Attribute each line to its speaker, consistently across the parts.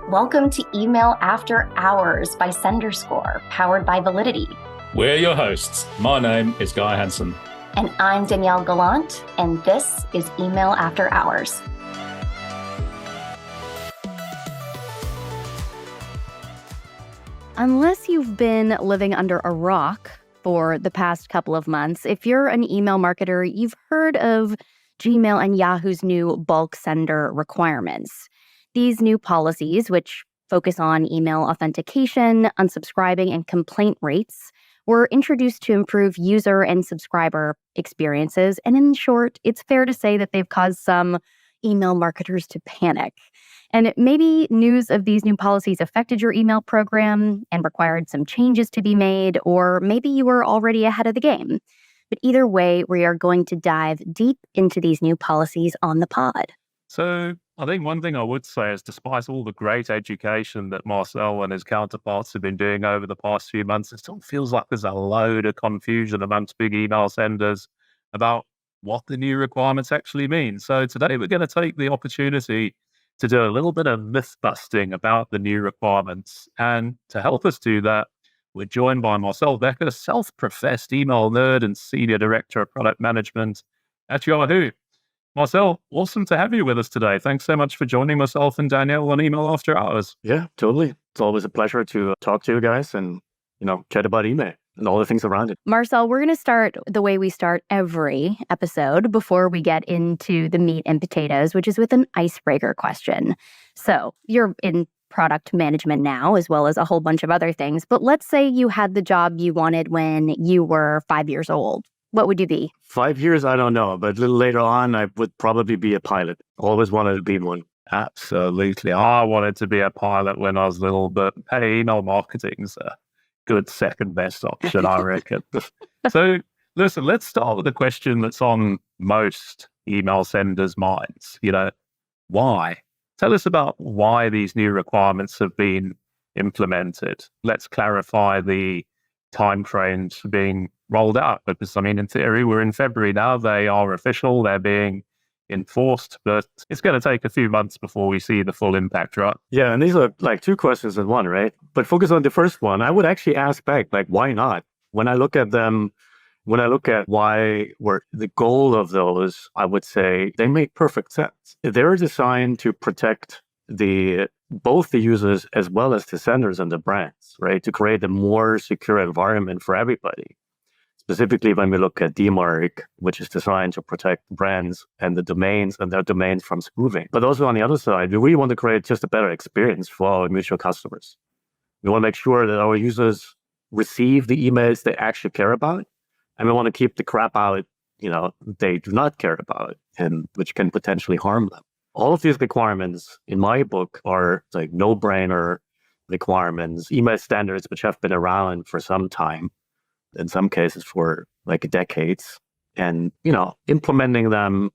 Speaker 1: Welcome to Email After Hours by SenderScore, powered by Validity.
Speaker 2: We're your hosts. My name is Guy Hansen.
Speaker 1: And I'm Danielle Gallant, and this is Email After Hours.
Speaker 3: Unless you've been living under a rock for the past couple of months, if you're an email marketer, you've heard of Gmail and Yahoo's new bulk sender requirements. These new policies, which focus on email authentication, unsubscribing, and complaint rates, were introduced to improve user and subscriber experiences. And in short, it's fair to say that they've caused some email marketers to panic. And maybe news of these new policies affected your email program and required some changes to be made, or maybe you were already ahead of the game. But either way, we are going to dive deep into these new policies on the pod.
Speaker 2: So I think one thing I would say is, despite all the great education that Marcel and his counterparts have been doing over the past few months, it still feels like there's a load of confusion amongst big email senders about what the new requirements actually mean. So today we're going to take the opportunity to do a little bit of myth busting about the new requirements. And to help us do that, we're joined by Marcel Becker, self-professed email nerd and senior director of product management at Yahoo. Marcel, awesome to have you with us today. Thanks so much for joining myself and Danielle on Email After Hours.
Speaker 4: Yeah, totally. It's always a pleasure to talk to you guys and, chat about email and all the things around it.
Speaker 3: Marcel, we're going to start the way we start every episode before we get into the meat and potatoes, which is with an icebreaker question. So you're in product management now, as well as a whole bunch of other things. But let's say you had the job you wanted when you were 5 years old. What would you be?
Speaker 4: 5 years, I don't know. But a little later on, I would probably be a pilot. Always wanted to be one.
Speaker 2: Absolutely. I wanted to be a pilot when I was little, but hey, email marketing's a good second best option, I reckon. So listen, let's start with a question that's on most email senders' minds. Why? Tell us about why these new requirements have been implemented. Let's clarify the timeframes for being rolled out, because in theory, we're in February now. They are official. They're being enforced, but it's going to take a few months before we see the full impact, right?
Speaker 4: Yeah, and these are like two questions in one, right? But focus on the first one. I would actually ask back, why not? When I look at them, when I look at why were the goal of those, I would say they make perfect sense. They're designed to protect both the users as well as the senders and the brands, right? To create a more secure environment for everybody. Specifically, when we look at DMARC, which is designed to protect brands and the domains and their domains from spoofing. But also on the other side, we really want to create just a better experience for our mutual customers. We want to make sure that our users receive the emails they actually care about, and we want to keep the crap out, they do not care about, and which can potentially harm them. All of these requirements, in my book, are like no-brainer requirements, email standards which have been around for some time, in some cases for decades. And, implementing them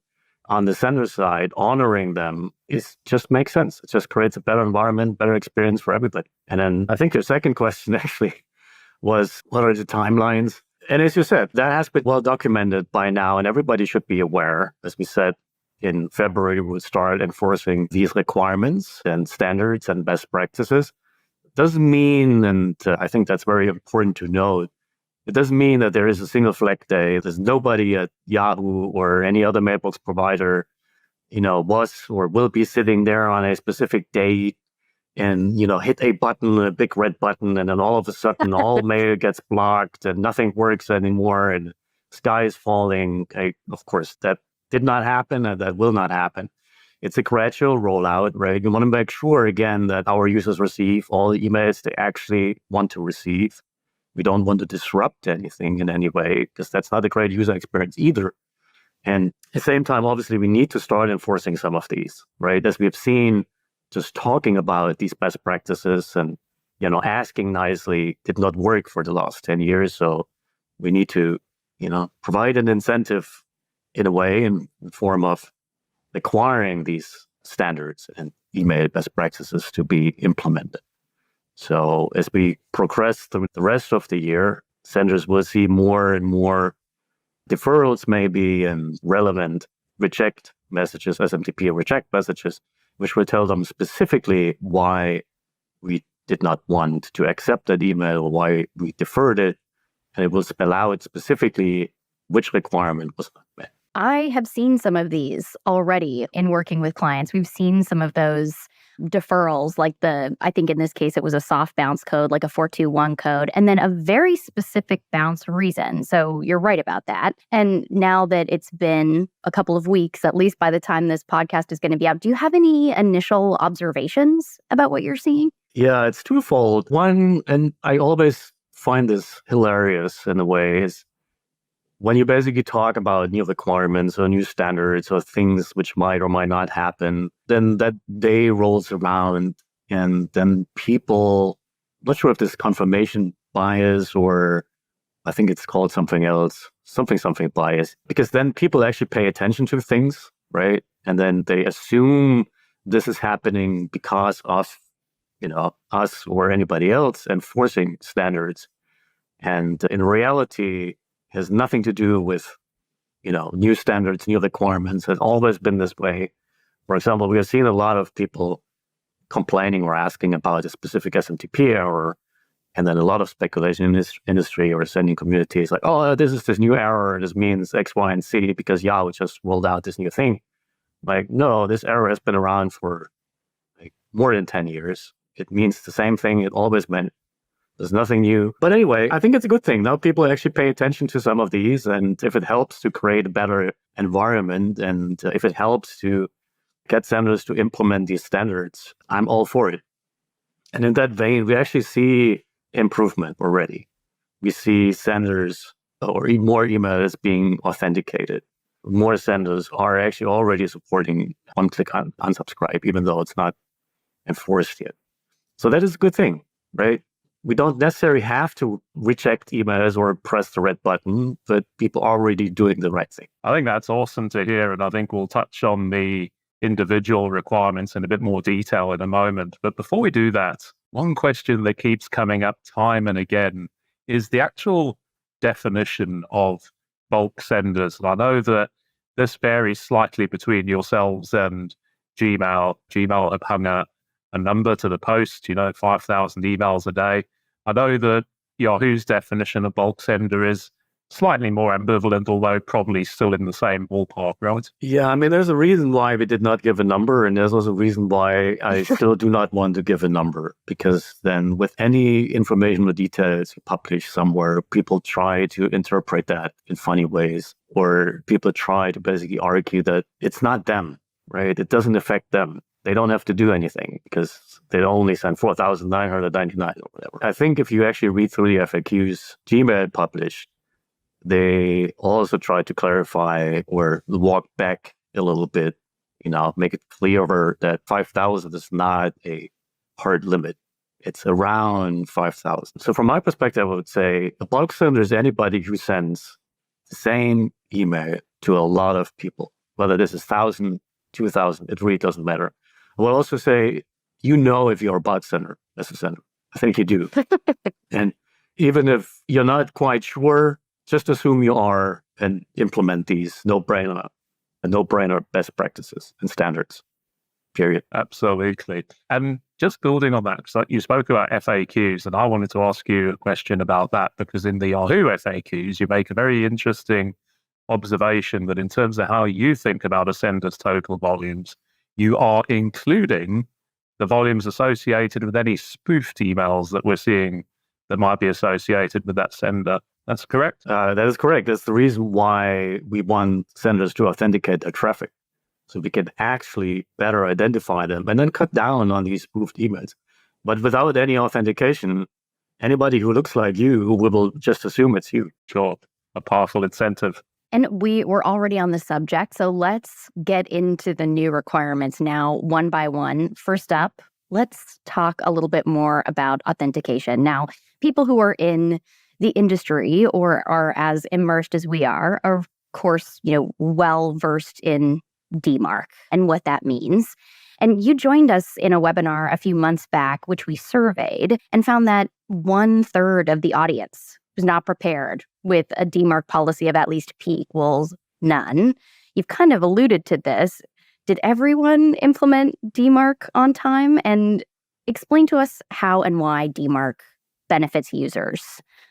Speaker 4: on the sender side, honoring them, just makes sense. It just creates a better environment, better experience for everybody. And then I think your second question actually was, what are the timelines? And as you said, that has been well documented by now, and everybody should be aware. As we said, in February, we'll start enforcing these requirements and standards and best practices. Doesn't mean, and I think that's very important to note, it doesn't mean that there is a single flag day. There's nobody at Yahoo or any other mailbox provider, was or will be sitting there on a specific date and, hit a button, a big red button, and then all of a sudden all mail gets blocked and nothing works anymore and sky is falling. Of course, that did not happen and that will not happen. It's a gradual rollout, right? We want to make sure, again, that our users receive all the emails they actually want to receive. We don't want to disrupt anything in any way, because that's not a great user experience either. And at the same time, obviously, we need to start enforcing some of these, right? As we've seen, just talking about these best practices and, asking nicely did not work for the last 10 years. So we need to, provide an incentive in a way, in the form of requiring these standards and email best practices to be implemented. So as we progress through the rest of the year, senders will see more and more deferrals maybe and relevant reject messages, SMTP reject messages which will tell them specifically why we did not want to accept that email or why we deferred it. And it will spell out specifically which requirement was not met.
Speaker 3: I have seen some of these already in working with clients. We've seen some of those deferrals, like I think in this case, it was a soft bounce code, like a 421 code, and then a very specific bounce reason. So you're right about that. And now that it's been a couple of weeks, at least by the time this podcast is going to be out, do you have any initial observations about what you're seeing?
Speaker 4: Yeah, it's twofold. One, and I always find this hilarious in a way, is when you basically talk about new requirements or new standards or things which might or might not happen, then that day rolls around and then people, not sure if this confirmation bias or I think it's called something else, something bias, because then people actually pay attention to things, right? And then they assume this is happening because of, us or anybody else enforcing standards. And in reality, has nothing to do with, new standards, new requirements. Has always been this way. For example, we have seen a lot of people complaining or asking about a specific SMTP error, and then a lot of speculation in this industry or sending communities like, oh, this is this new error. This means X, Y, and Z because Yahoo just rolled out this new thing. Like, no, this error has been around for more than 10 years. It means the same thing it always meant. There's nothing new. But anyway, I think it's a good thing. Now people actually pay attention to some of these. And if it helps to create a better environment and if it helps to get senders to implement these standards, I'm all for it. And in that vein, we actually see improvement already. We see senders or more emails being authenticated. More senders are actually already supporting one-click unsubscribe, even though it's not enforced yet. So that is a good thing, right? We don't necessarily have to reject emails or press the red button, but people are already doing the right thing.
Speaker 2: I think that's awesome to hear. And I think we'll touch on the individual requirements in a bit more detail in a moment. But before we do that, one question that keeps coming up time and again is the actual definition of bulk senders. And I know that this varies slightly between yourselves and Gmail. Gmail have hung a number to the post, 5,000 emails a day. I know that Yahoo's definition of bulk sender is slightly more ambivalent, although probably still in the same ballpark, right?
Speaker 4: Yeah, I mean, there's a reason why we did not give a number, and there's also a reason why I still do not want to give a number, because then with any information or details you publish somewhere, people try to interpret that in funny ways, or people try to basically argue that it's not them, right? It doesn't affect them. They don't have to do anything because they only send 4,999 or whatever. I think if you actually read through the FAQs Gmail published, they also try to clarify or walk back a little bit, make it clearer that 5,000 is not a hard limit. It's around 5,000. So from my perspective, I would say a bulk sender is anybody who sends the same email to a lot of people, whether this is 1,000, 2,000, it really doesn't matter. I will also say, if you're a bot sender as a sender. I think you do. And even if you're not quite sure, just assume you are and implement these no-brainer best practices and standards, period.
Speaker 2: Absolutely. And just building on that, so you spoke about FAQs, and I wanted to ask you a question about that, because in the Yahoo FAQs, you make a very interesting observation that in terms of how you think about a sender's total volumes, you are including the volumes associated with any spoofed emails that we're seeing that might be associated with that sender. That's correct?
Speaker 4: That is correct. That's the reason why we want senders to authenticate their traffic, so we can actually better identify them and then cut down on these spoofed emails. But without any authentication, anybody who looks like you will just assume it's you.
Speaker 2: Sure. A powerful incentive.
Speaker 3: And we were already on the subject, so let's get into the new requirements now, one by one. First up, let's talk a little bit more about authentication. Now, people who are in the industry or are as immersed as we are, of course, well-versed in DMARC and what that means. And you joined us in a webinar a few months back, which we surveyed and found that 1/3 of the audience was not prepared with a DMARC policy of at least P equals none. You've kind of alluded to this. Did everyone implement DMARC on time? And explain to us how and why DMARC benefits users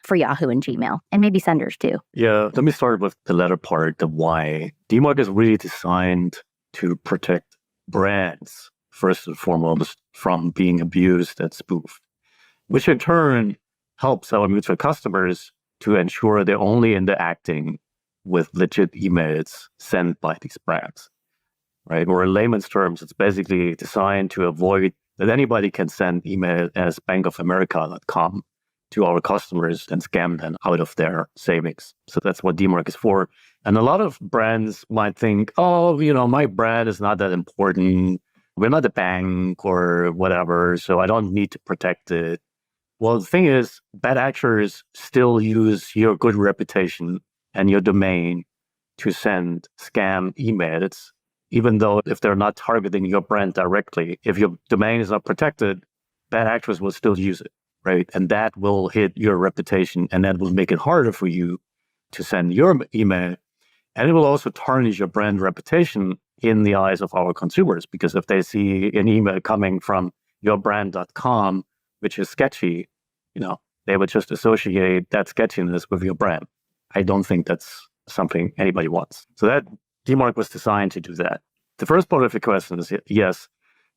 Speaker 3: for Yahoo and Gmail, and maybe senders too.
Speaker 4: Yeah, let me start with the latter part, the why. DMARC is really designed to protect brands, first and foremost, from being abused and spoofed, which in turn helps our mutual customers to ensure they're only interacting with legit emails sent by these brands, right? Or in layman's terms, it's basically designed to avoid that anybody can send email as bankofamerica.com to our customers and scam them out of their savings. So that's what DMARC is for. And a lot of brands might think, oh, my brand is not that important. We're not a bank or whatever, so I don't need to protect it. Well, the thing is, bad actors still use your good reputation and your domain to send scam emails, even though if they're not targeting your brand directly, if your domain is not protected, bad actors will still use it, right? And that will hit your reputation, and that will make it harder for you to send your email. And it will also tarnish your brand reputation in the eyes of our consumers, because if they see an email coming from yourbrand.com, which is sketchy, they would just associate that sketchiness with your brand. I don't think that's something anybody wants. So that DMARC was designed to do that. The first part of the question is, yes,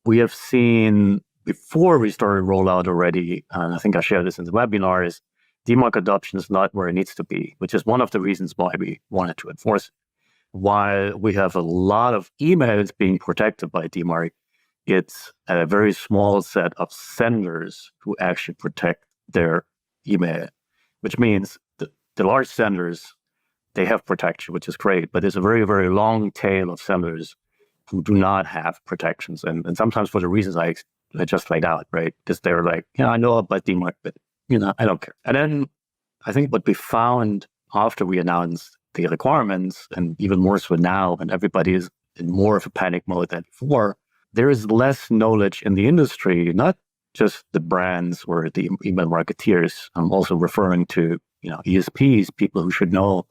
Speaker 4: we have seen before we started rollout already, and I think I shared this in the webinar, is DMARC adoption is not where it needs to be, which is one of the reasons why we wanted to enforce it. While we have a lot of emails being protected by DMARC, it's a very small set of senders who actually protect their email, which means the large senders, they have protection, which is great, but there's a very, very long tail of senders who do not have protections. And sometimes for the reasons I just laid out, right? Because they're like, I know about DMARC, but, I don't care. And then I think what we found after we announced the requirements, and even more so now, when everybody is in more of a panic mode than before, there is less knowledge in the industry, not just the brands or the email marketeers. I'm also referring to, ESPs, people who should know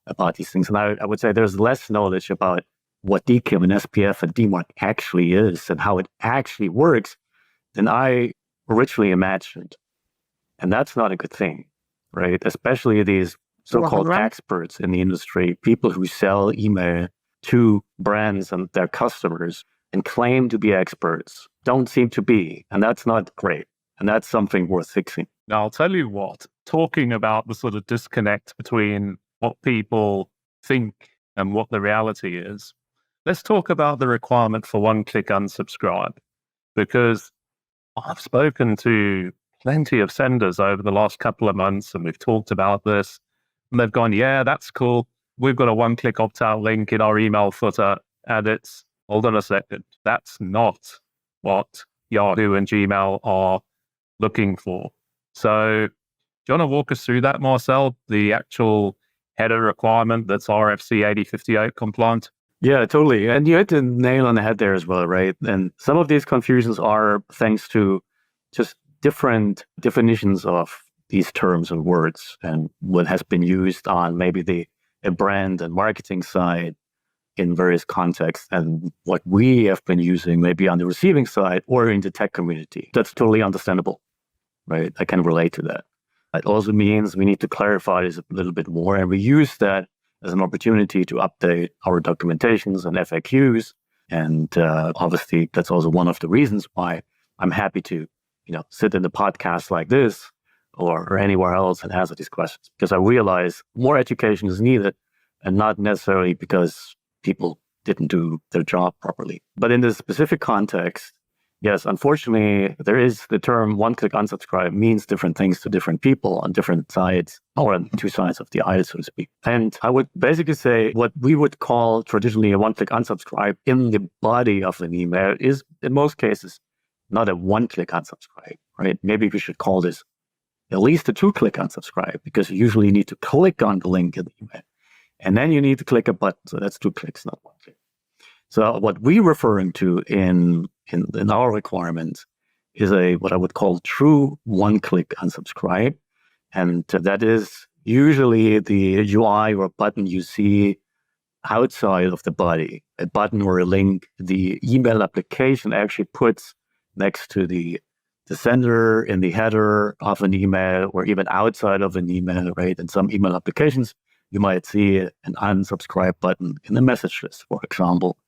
Speaker 4: about these things. And I would say there's less knowledge about what DKIM and SPF and DMARC actually is and how it actually works than I originally imagined. And that's not a good thing, right? Especially these so-called experts in the industry, people who sell email to brands and their customers and claim to be experts, don't seem to be. And that's not great. And that's something worth fixing.
Speaker 2: Now, I'll tell you what, talking about the sort of disconnect between what people think and what the reality is, let's talk about the requirement for one-click unsubscribe, because I've spoken to plenty of senders over the last couple of months, and we've talked about this, and they've gone, yeah, that's cool. We've got a one-click opt-out link in our email footer, and it's, hold on a second, that's not what Yahoo and Gmail are looking for. So do you want to walk us through that, Marcel, the actual header requirement that's RFC 8058 compliant?
Speaker 4: Yeah, totally. And you hit the nail on the head there as well, right? And some of these confusions are thanks to just different definitions of these terms and words and what has been used on maybe a brand and marketing side in various contexts, and what we have been using maybe on the receiving side or in the tech community. That's totally understandable, right? I can relate to that. It also means we need to clarify this a little bit more, and we use that as an opportunity to update our documentations and FAQs. And obviously, that's also one of the reasons why I'm happy to, sit in a podcast like this or anywhere else and answer these questions, because I realize more education is needed, and not necessarily because people didn't do their job properly. But in this specific context, yes, unfortunately, there is the term one-click unsubscribe means different things to different people on different sides, or on two sides of the aisle, so to speak. And I would basically say what we would call traditionally a one-click unsubscribe in the body of an email is, in most cases, not a one-click unsubscribe, right? Maybe we should call this at least a two-click unsubscribe, because you usually need to click on the link in the email. And then you need to click a button. So that's two clicks, not one click. So what we're referring to in our requirements is what I would call true one-click unsubscribe. And that is usually the UI or button you see outside of the body, a button or a link the email application actually puts next to the sender in the header of an email or even outside of an email, right? In some email applications, you might see an unsubscribe button in the message list, for example.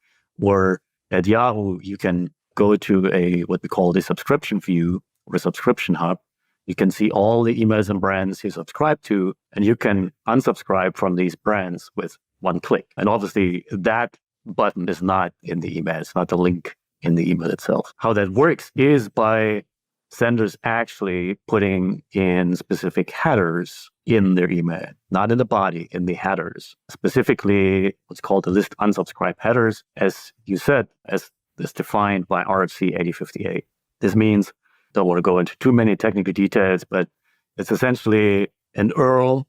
Speaker 4: Or at Yahoo, you can go to what we call the subscription view or a subscription hub. You can see all the emails and brands you subscribe to, and you can unsubscribe from these brands with one click. And obviously, that button is not in the email. It's not the link in the email itself. How that works is by senders actually putting in specific headers in their email, not in the body, in the headers. Specifically, what's called the list unsubscribe headers, as you said, as is defined by RFC 8058. This means, don't want to go into too many technical details, but it's essentially an URL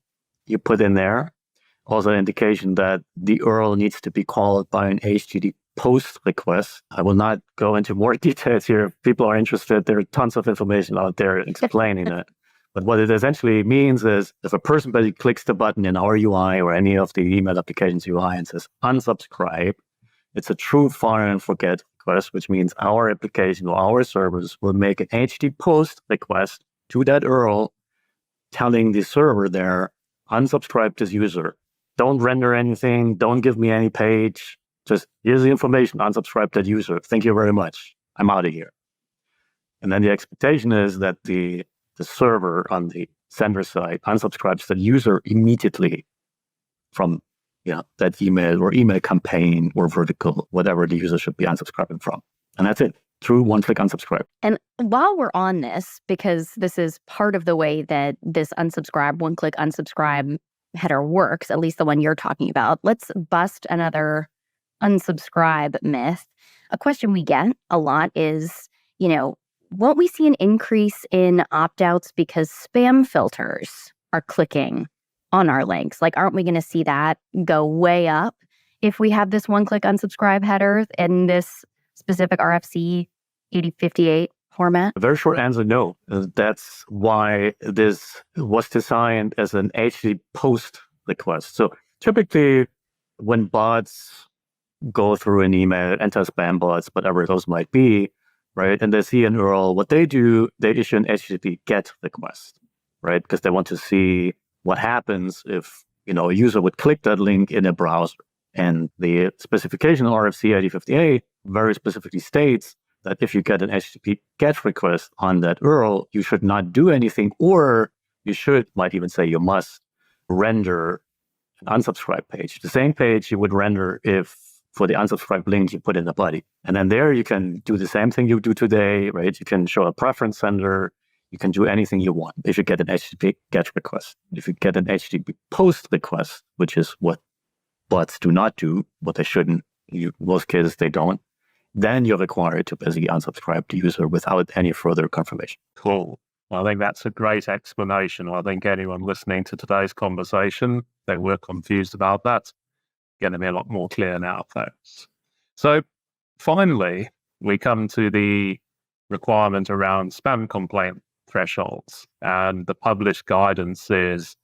Speaker 4: you put in there. Also an indication that the URL needs to be called by an HTTP post request. I will not go into more details here. If people are interested, there are tons of information out there explaining it. But what it essentially means is if a person basically clicks the button in our UI or any of the email applications UI and says unsubscribe, it's a true fire and forget request, which means our application or our servers will make an HTTP post request to that URL telling the server there, unsubscribe this user. Don't render anything. Don't give me any page. Just here's the information. Unsubscribe that user. Thank you very much. I'm out of here. And then the expectation is that the server on the sender side unsubscribes the user immediately from that email or email campaign or vertical, whatever the user should be unsubscribing from. And that's it. True one-click unsubscribe.
Speaker 3: And while we're on this, because this is part of the way that this unsubscribe, one-click unsubscribe header works, at least the one you're talking about, let's bust another unsubscribe myth. A question we get a lot is, won't we see an increase in opt-outs because spam filters are clicking on our links? Like, aren't we going to see that go way up if we have this one-click unsubscribe header in this specific RFC 8058 format?
Speaker 4: A very short answer, no. That's why this was designed as an HTTP post request. So typically, when bots go through an email, anti-spam bots, whatever those might be, right, and they see an URL, what they do, they issue an HTTP GET request, right, because they want to see what happens if a user would click that link in a browser. And the specification of RFC 8058 very specifically states that if you get an HTTP GET request on that URL, you should not do anything, or might even say you must render an unsubscribe page. The same page you would render if for the unsubscribe link you put in the body. And then there you can do the same thing you do today, right? You can show a preference sender. You can do anything you want if you get an HTTP GET request. If you get an HTTP post request, which is what bots do not do, what they shouldn't, in most cases they don't, then you're required to basically unsubscribe the user without any further confirmation.
Speaker 2: Cool. Well, I think that's a great explanation. I think anyone listening to today's conversation, they were confused about that. Going to be a lot more clear now, folks. So finally, we come to the requirement around spam complaint thresholds, and the published guidance is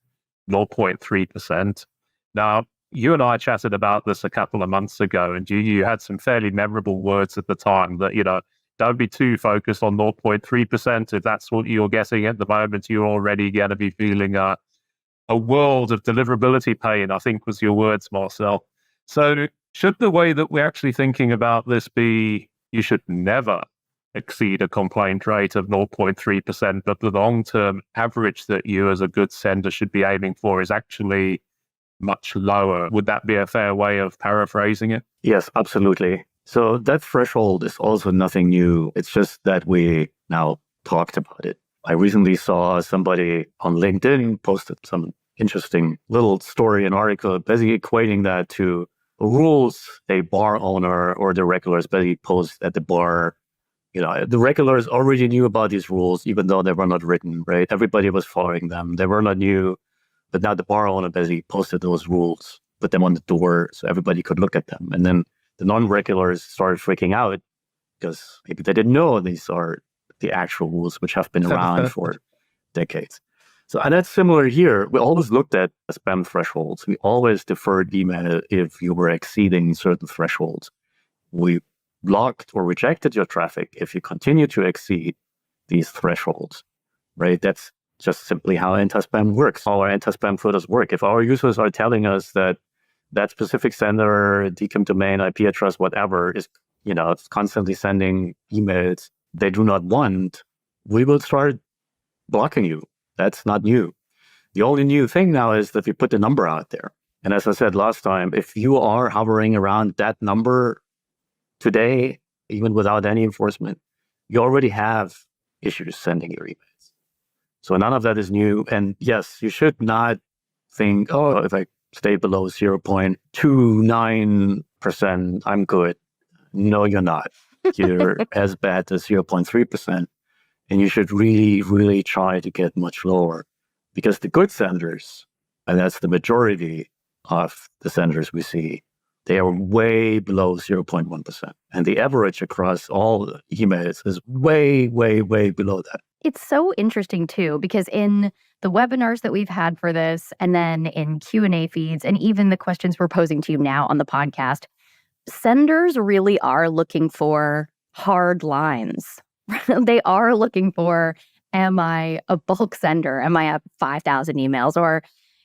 Speaker 2: 0.3%. Now, you and I chatted about this a couple of months ago, and you had some fairly memorable words at the time that, don't be too focused on 0.3%. If that's what you're getting at the moment, you're already going to be feeling a world of deliverability pain, I think was your words, Marcel. So should the way that we're actually thinking about this be, you should never exceed a complaint rate of 0.3%, but the long-term average that you as a good sender should be aiming for is actually much lower? Would that be a fair way of paraphrasing it?
Speaker 4: Yes, absolutely. So that threshold is also nothing new. It's just that we now talked about it. I recently saw somebody on LinkedIn posted some interesting little story and article, basically equating that to rules a bar owner or the regulars basically post at the bar. The regulars already knew about these rules, even though they were not written, right? Everybody was following them. They were not new, but now the bar owner basically posted those rules, put them on the door so everybody could look at them. And then the non-regulars started freaking out because maybe they didn't know these are the actual rules, which have been around for decades. So, and that's similar here. We always looked at spam thresholds. We always deferred email if you were exceeding certain thresholds. We blocked or rejected your traffic if you continue to exceed these thresholds, right? That's just simply how anti-spam works, how our anti-spam filters work. If our users are telling us that that specific sender, DKIM domain, IP address, whatever, is, it's constantly sending emails they do not want, we will start blocking you. That's not new. The only new thing now is that we put the number out there. And as I said last time, if you are hovering around that number today, even without any enforcement, you already have issues sending your emails. So none of that is new. And yes, you should not think, oh, if I stay below 0.29%, I'm good. No, you're not. You're as bad as 0.3%. And you should really, really try to get much lower, because the good senders, and that's the majority of the senders we see, they are way below 0.1%. And the average across all emails is way, way, way below that.
Speaker 3: It's so interesting, too, because in the webinars that we've had for this, and then in Q&A feeds, and even the questions we're posing to you now on the podcast, senders really are looking for hard lines. They are looking for, am I a bulk sender? Am I at 5,000 emails? Or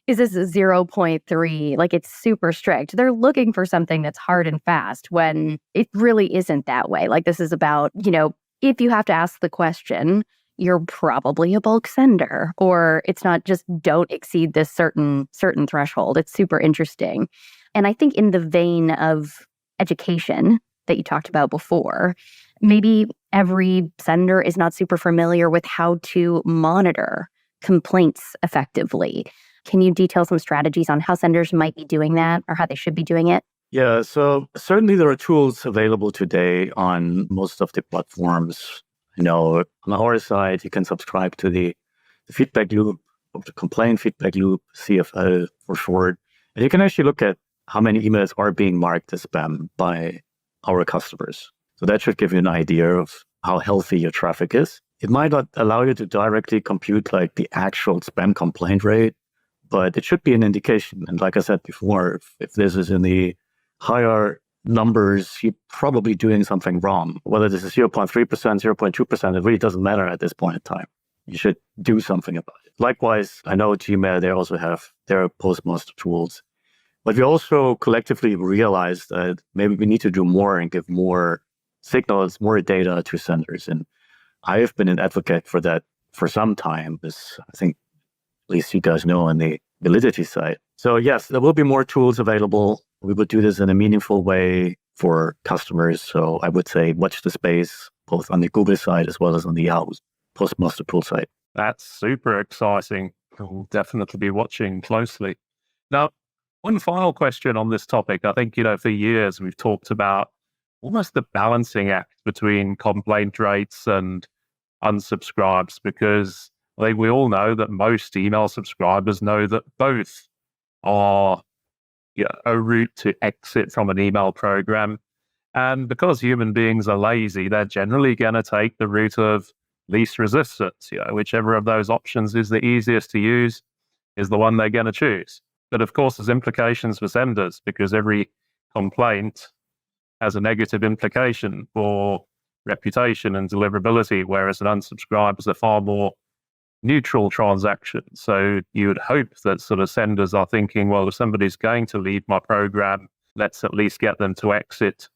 Speaker 3: is this a 0.3? Like, it's super strict. They're looking for something that's hard and fast when it really isn't that way. Like, this is about, if you have to ask the question, you're probably a bulk sender, or it's not just don't exceed this certain threshold. It's super interesting. And I think in the vein of education that you talked about before, maybe every sender is not super familiar with how to monitor complaints effectively. Can you detail some strategies on how senders might be doing that, or how they should be doing it?
Speaker 4: Yeah, so certainly there are tools available today on most of the platforms. On our side, you can subscribe to the feedback loop, or the complaint feedback loop, CFL for short. And you can actually look at how many emails are being marked as spam by our customers. So that should give you an idea of how healthy your traffic is. It might not allow you to directly compute like the actual spam complaint rate, but it should be an indication. And like I said before, if this is in the higher numbers, you're probably doing something wrong. Whether this is 0.3%, 0.2%, it really doesn't matter at this point in time. You should do something about it. Likewise, I know Gmail, they also have their postmaster tools. But we also collectively realized that maybe we need to do more and give more signals, more data to senders. And I have been an advocate for that for some time, as I think at least you guys know on the validity side. So yes, there will be more tools available. We will do this in a meaningful way for customers. So I would say watch the space, both on the Google side as well as on the Yahoo postmaster tool side.
Speaker 2: That's super exciting. We'll definitely be watching closely. Now, one final question on this topic. I think, for years we've talked about almost the balancing act between complaint rates and unsubscribes, because I think we all know that most email subscribers know that both are a route to exit from an email program. And because human beings are lazy, they're generally going to take the route of least resistance. Whichever of those options is the easiest to use is the one they're going to choose. But of course, there's implications for senders, because every complaint has a negative implication for reputation and deliverability, whereas an unsubscribe is a far more neutral transaction. So you would hope that sort of senders are thinking, well, if somebody's going to leave my program, let's at least get them to exit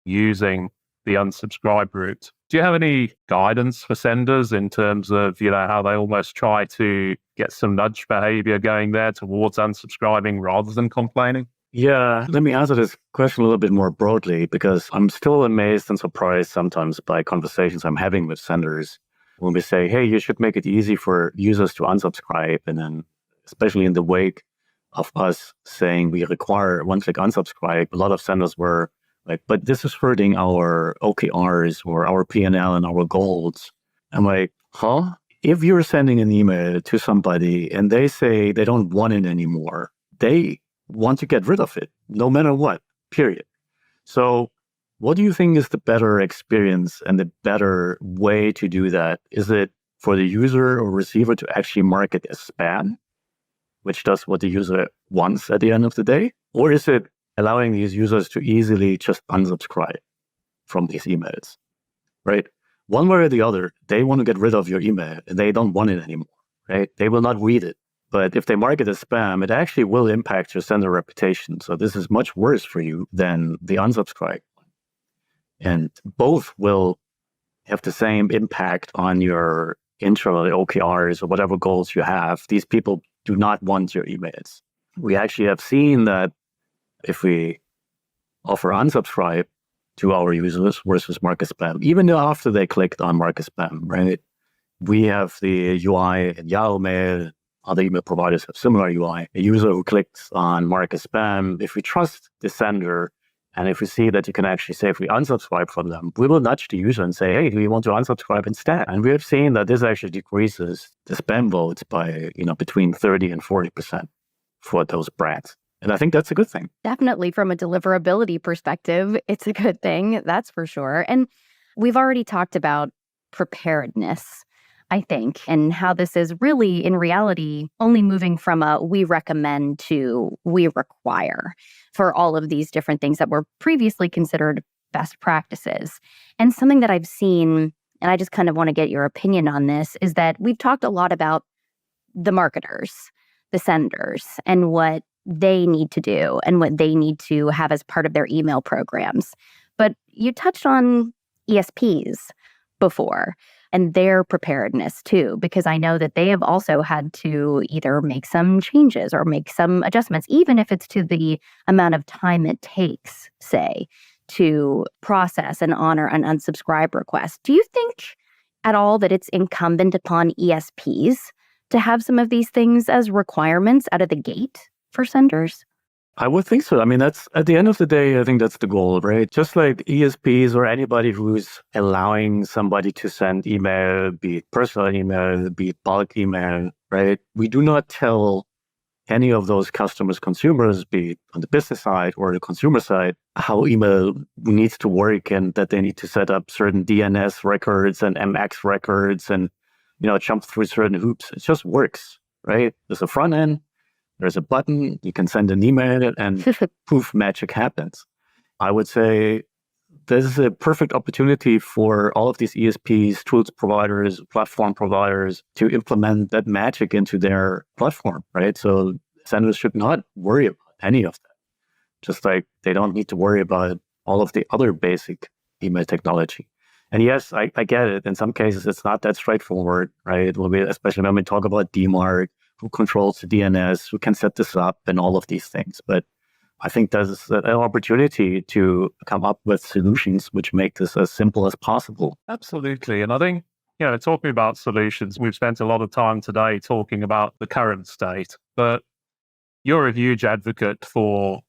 Speaker 2: using the unsubscribe route. Do you have any guidance for senders in terms of, how they almost try to get some nudge behavior going there towards unsubscribing rather than complaining?
Speaker 4: Yeah, let me answer this question a little bit more broadly, because I'm still amazed and surprised sometimes by conversations I'm having with senders when we say, hey, you should make it easy for users to unsubscribe. And then, especially in the wake of us saying we require one-click unsubscribe, a lot of senders were like, but this is hurting our OKRs or our P&L and our goals. I'm like, huh? If you're sending an email to somebody and they say they don't want it anymore, they want to get rid of it, no matter what, period. So what do you think is the better experience and the better way to do that? Is it for the user or receiver to actually mark it as spam, which does what the user wants at the end of the day? Or is it allowing these users to easily just unsubscribe from these emails, right? One way or the other, they want to get rid of your email and they don't want it anymore, right? They will not read it. But if they mark it as spam, it actually will impact your sender reputation. So this is much worse for you than the unsubscribe one. And both will have the same impact on your internal OKRs or whatever goals you have. These people do not want your emails. We actually have seen that if we offer unsubscribe to our users versus mark as spam, even after they clicked on mark as spam, right? We have the UI in Yahoo Mail. Other email providers have similar UI. A user who clicks on mark as spam, if we trust the sender and if we see that you can actually safely unsubscribe from them, we will nudge the user and say, hey, do you want to unsubscribe instead? And we have seen that this actually decreases the spam votes by, between 30 and 40% for those brands. And I think that's a good thing.
Speaker 3: Definitely from a deliverability perspective, it's a good thing, that's for sure. And we've already talked about preparedness, I think, and how this is really, in reality, only moving from a we recommend to we require for all of these different things that were previously considered best practices. And something that I've seen, and I just kind of want to get your opinion on this, is that we've talked a lot about the marketers, the senders, and what they need to do and what they need to have as part of their email programs. But you touched on ESPs before and their preparedness too, because I know that they have also had to either make some changes or make some adjustments, even if it's to the amount of time it takes, say, to process and honor an unsubscribe request. Do you think at all that it's incumbent upon ESPs to have some of these things as requirements out of the gate for senders?
Speaker 4: I would think so. I mean, that's at the end of the day, I think that's the goal, right? Just like ESPs or anybody who's allowing somebody to send email, be it personal email, be it bulk email, right? We do not tell any of those customers, consumers, be it on the business side or the consumer side, how email needs to work and that they need to set up certain DNS records and MX records and, jump through certain hoops. It just works, right? There's a front end. There's a button, you can send an email and poof, magic happens. I would say this is a perfect opportunity for all of these ESPs, tools providers, platform providers to implement that magic into their platform, right? So senders should not worry about any of that. Just like they don't need to worry about all of the other basic email technology. And yes, I get it. In some cases, it's not that straightforward, right? It will be, especially when we talk about DMARC, who controls the DNS, who can set this up and all of these things. But I think there's an opportunity to come up with solutions which make this as simple as possible.
Speaker 2: Absolutely. And I think, talking about solutions, we've spent a lot of time today talking about the current state, but you're a huge advocate for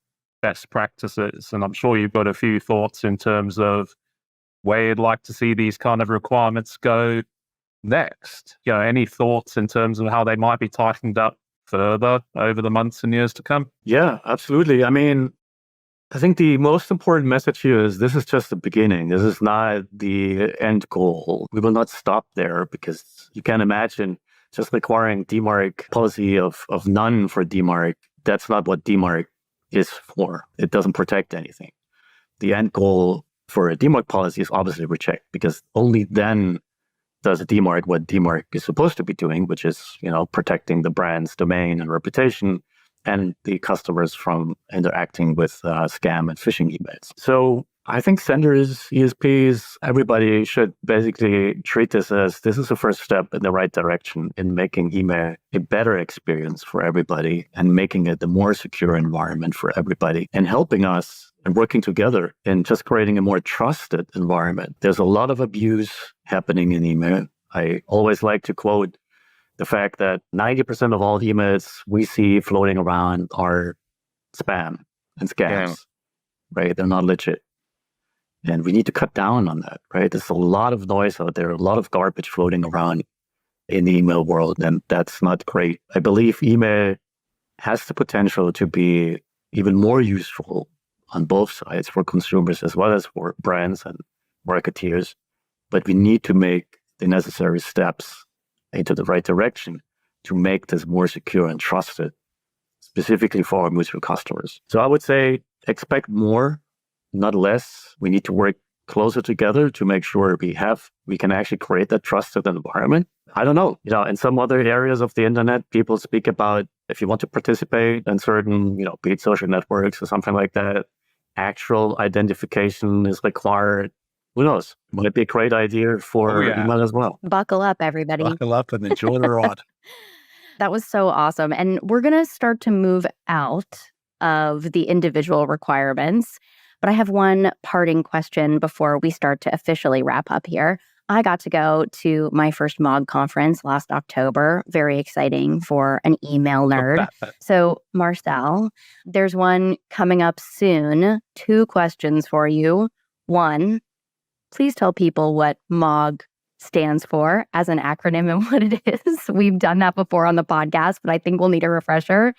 Speaker 2: best practices. And I'm sure you've got a few thoughts in terms of where you'd like to see these kind of requirements go next. Any thoughts in terms of how they might be tightened up further over the months and years to come?
Speaker 4: Yeah, absolutely. I mean, I think the most important message here is this is just the beginning. This is not the end goal. We will not stop there because you can imagine just requiring DMARC policy of none for DMARC. That's not what DMARC is for. It doesn't protect anything. The end goal for a DMARC policy is obviously reject, because only then does DMARC what DMARC is supposed to be doing, which is, protecting the brand's domain and reputation and the customers from interacting with scam and phishing emails. So I think senders, ESPs, everybody should basically treat this as this is the first step in the right direction in making email a better experience for everybody and making it a more secure environment for everybody and helping us and working together in just creating a more trusted environment. There's a lot of abuse happening in email. I always like to quote the fact that 90% of all emails we see floating around are spam and scams, right? They're not legit. And we need to cut down on that, right? There's a lot of noise out there, a lot of garbage floating around in the email world, and that's not great. I believe email has the potential to be even more useful on both sides for consumers as well as for brands and marketeers. But we need to make the necessary steps into the right direction to make this more secure and trusted, specifically for our mutual customers. So I would say expect more, not less. We need to work closer together to make sure we can actually create that trusted environment. I don't know, in some other areas of the internet, people speak about if you want to participate in certain, be it social networks or something like that, actual identification is required. Who knows? Might be a great idea for email as well.
Speaker 3: Buckle up, everybody.
Speaker 2: Buckle up and enjoy the ride.
Speaker 3: That was so awesome. And we're going to start to move out of the individual requirements. But I have one parting question before we start to officially wrap up here. I got to go to my first MOG conference last October. Very exciting for an email nerd. So, Marcel, there's one coming up soon. 2 questions for you. 1, please tell people what MOG stands for as an acronym and what it is. We've done that before on the podcast, but I think we'll need a refresher.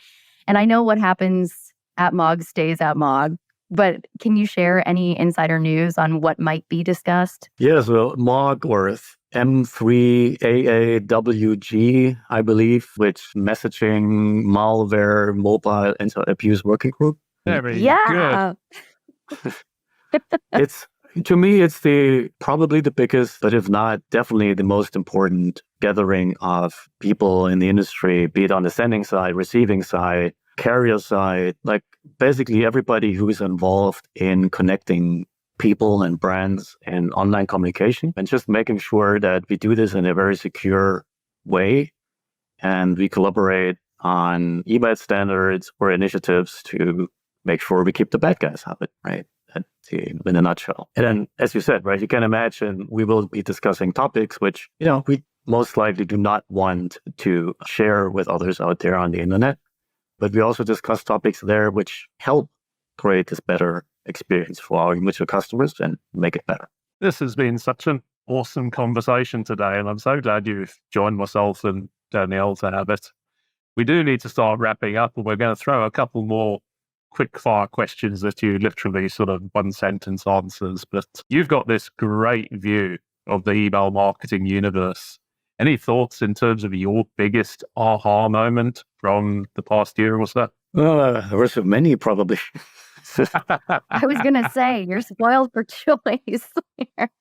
Speaker 3: And I know what happens at MOG stays at MOG. But can you share any insider news on what might be discussed?
Speaker 4: Yes, well, MOG or M3AAWG, I believe, which messaging, malware, mobile anti-abuse working group.
Speaker 2: Very
Speaker 3: good.
Speaker 4: To me, it's probably the biggest, but if not, definitely the most important gathering of people in the industry, be it on the sending side, receiving side, carrier side, like basically everybody who is involved in connecting people and brands and online communication, and just making sure that we do this in a very secure way. And we collaborate on email standards or initiatives to make sure we keep the bad guys out of it, right? In a nutshell. And then, as you said, right, you can imagine we will be discussing topics which, we most likely do not want to share with others out there on the internet. But we also discuss topics there which help create this better experience for our mutual customers and make it better.
Speaker 2: This has been such an awesome conversation today, and I'm so glad you've joined myself and Danielle to have it. We do need to start wrapping up, and we're going to throw a couple more quick-fire questions that you literally sort of one-sentence answers. But you've got this great view of the email marketing universe. Any thoughts in terms of your biggest aha moment from the past year or so?
Speaker 4: Well, there were so many, probably.
Speaker 3: I was going to say, you're spoiled for choice.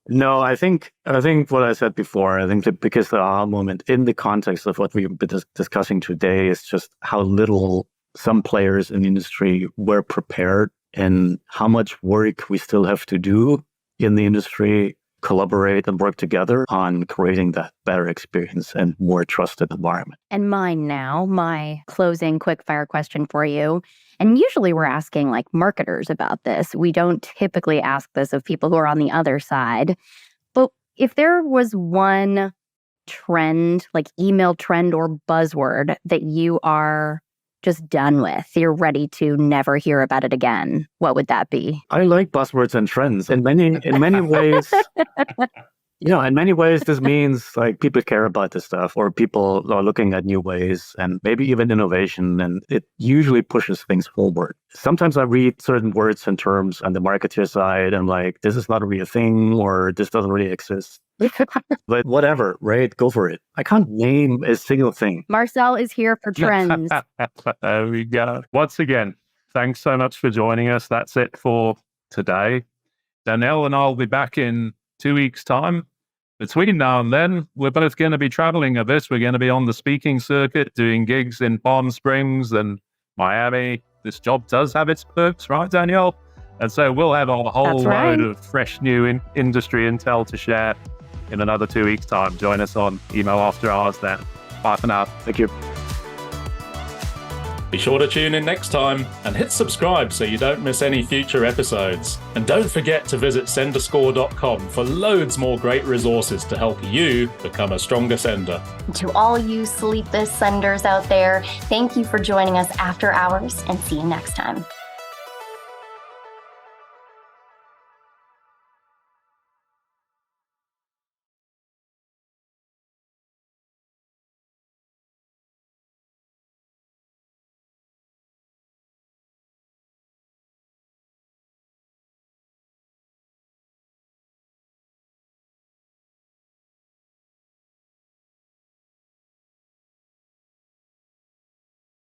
Speaker 4: No, I think what I said before, I think the biggest aha moment in the context of what we've been discussing today is just how little some players in the industry were prepared and how much work we still have to do in the industry, collaborate and work together on creating that better experience and more trusted environment.
Speaker 3: And mine now, my closing quickfire question for you. And usually we're asking like marketers about this. We don't typically ask this of people who are on the other side. But if there was one trend, like email trend or buzzword that you are just done with, you're ready to never hear about it again, what would that be?
Speaker 4: I like buzzwords and trends in many ways. In many ways, this means like people care about this stuff, or people are looking at new ways and maybe even innovation, and it usually pushes things forward. Sometimes I read certain words and terms on the marketer side and like, this is not a real thing, or this doesn't really exist. But whatever, right? Go for it. I can't name a single thing.
Speaker 3: Marcel is here for trends.
Speaker 2: There we go. Once again, thanks so much for joining us. That's it for today. Danielle and I'll be back in 2 weeks' time. Between now and then, we're both going to be traveling a bit. We're going to be on the speaking circuit, doing gigs in Palm Springs and Miami. This job does have its perks, right, Danielle? And so we'll have a whole load of fresh new industry intel to share in another 2 weeks' time. Join us on Email After Hours then. Bye for now.
Speaker 4: Thank you.
Speaker 5: Be sure to tune in next time and hit subscribe so you don't miss any future episodes. And don't forget to visit senderscore.com for loads more great resources to help you become a stronger sender.
Speaker 1: To all you sleepless senders out there, thank you for joining us after hours, and see you next time.